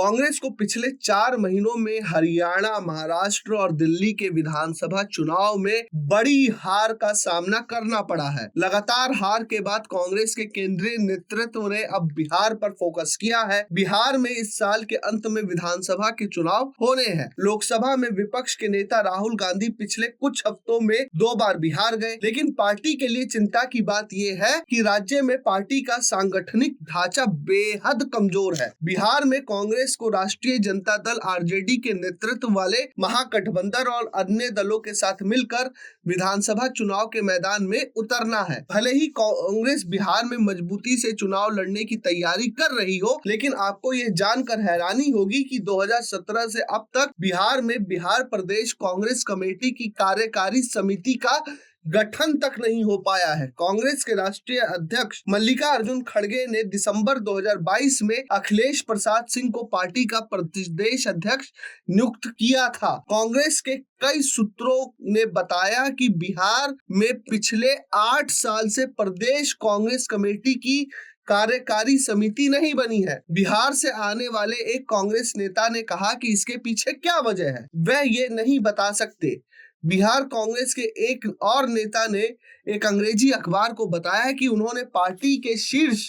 कांग्रेस को पिछले 4 महीनों में हरियाणा, महाराष्ट्र और दिल्ली के विधानसभा चुनाव में बड़ी हार का सामना करना पड़ा है। लगातार हार के बाद कांग्रेस के केंद्रीय नेतृत्व ने अब बिहार पर फोकस किया है। बिहार में इस साल के अंत में विधानसभा के चुनाव होने हैं। लोकसभा में विपक्ष के नेता राहुल गांधी पिछले कुछ हफ्तों में 2 बार बिहार गए, लेकिन पार्टी के लिए चिंता की बात यह है कि राज्य में पार्टी का सांगठनिक ढांचा बेहद कमजोर है। बिहार में कांग्रेस को राष्ट्रीय जनता दल आरजेडी के नेतृत्व वाले महागठबंधन और अन्य दलों के साथ मिलकर विधानसभा चुनाव के मैदान में उतरना है। भले ही कांग्रेस बिहार में मजबूती से चुनाव लड़ने की तैयारी कर रही हो, लेकिन आपको यह जानकर हैरानी होगी कि 2017 से अब तक बिहार में बिहार प्रदेश कांग्रेस कमेटी की कार्यकारी समिति का गठन तक नहीं हो पाया है। कांग्रेस के राष्ट्रीय अध्यक्ष मल्लिकार्जुन खड़गे ने दिसंबर 2022 में अखिलेश प्रसाद सिंह को पार्टी का प्रदेश अध्यक्ष नियुक्त किया था। कांग्रेस के कई सूत्रों ने बताया कि बिहार में पिछले 8 साल से प्रदेश कांग्रेस कमेटी की कार्यकारी समिति नहीं बनी है। बिहार से आने वाले एक कांग्रेस नेता ने कहा कि इसके पीछे क्या वजह है, वह ये नहीं बता सकते। बिहार कांग्रेस के एक और नेता ने एक अंग्रेजी अखबार को बताया कि उन्होंने पार्टी के शीर्ष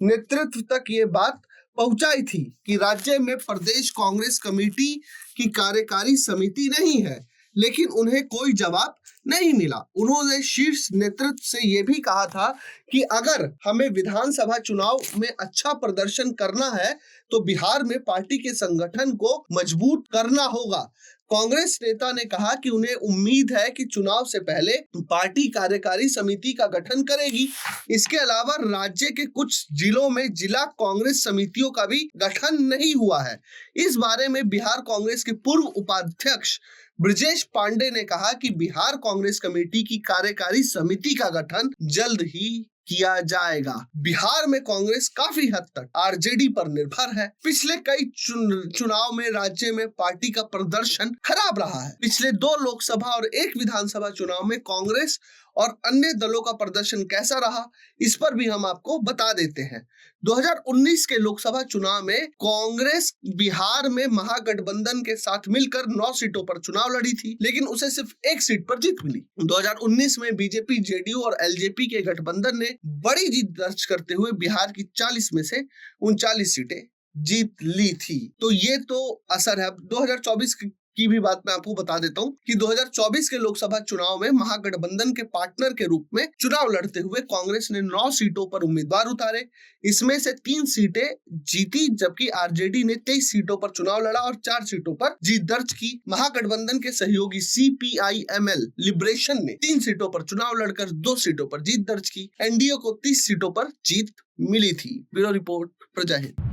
नेतृत्व तक ये बात पहुंचाई थी कि राज्य में प्रदेश कांग्रेस कमेटी की कार्यकारी समिति नहीं है, लेकिन उन्हें कोई जवाब नहीं मिला। उन्होंने शीर्ष नेतृत्व से यह भी कहा था कि अगर हमें विधानसभा चुनाव में अच्छा प्रदर्शन करना है तो बिहार में पार्टी के संगठन को मजबूत करना होगा। कांग्रेस नेता ने कहा कि उन्हें उम्मीद है कि चुनाव से पहले पार्टी कार्यकारी समिति का गठन करेगी। इसके अलावा राज्य के कुछ जिलों में जिला कांग्रेस समितियों का भी गठन नहीं हुआ है। इस बारे में बिहार कांग्रेस के पूर्व उपाध्यक्ष ब्रजेश पांडे ने कहा कि बिहार कांग्रेस कमेटी की कार्यकारी समिति का गठन जल्द ही किया जाएगा। बिहार में कांग्रेस काफी हद तक आरजेडी पर निर्भर है। पिछले कई चुनाव में राज्य में पार्टी का प्रदर्शन खराब रहा है। पिछले 2 लोकसभा और 1 विधानसभा चुनाव में कांग्रेस और अन्य दलों का प्रदर्शन कैसा रहा, इस पर भी हम आपको बता देते हैं। 2019 के लोकसभा चुनाव में कांग्रेस बिहार में महागठबंधन के साथ मिलकर 9 सीटों पर चुनाव लड़ी थी, लेकिन उसे सिर्फ 1 सीट पर जीत मिली। 2019 में बीजेपी, जेडीयू और एलजेपी के गठबंधन ने बड़ी जीत दर्ज करते हुए बिहार की 40 में से 39 सीटें जीत ली थी। तो ये तो असर है। 2024 की भी बात मैं आपको बता देता हूं कि 2024 के लोकसभा चुनाव में महागठबंधन के पार्टनर के रूप में चुनाव लड़ते हुए कांग्रेस ने 9 सीटों पर उम्मीदवार उतारे। इसमें से 3 सीटें जीती, जबकि आरजेडी ने 23 सीटों पर चुनाव लड़ा और 4 सीटों पर जीत दर्ज की। महागठबंधन के सहयोगी CPIML लिबरेशन ने 3 सीटों पर चुनाव लड़कर 2 सीटों पर जीत दर्ज की। एनडीए को 30 सीटों पर जीत मिली थी। ब्यूरो रिपोर्ट, प्रजा हित।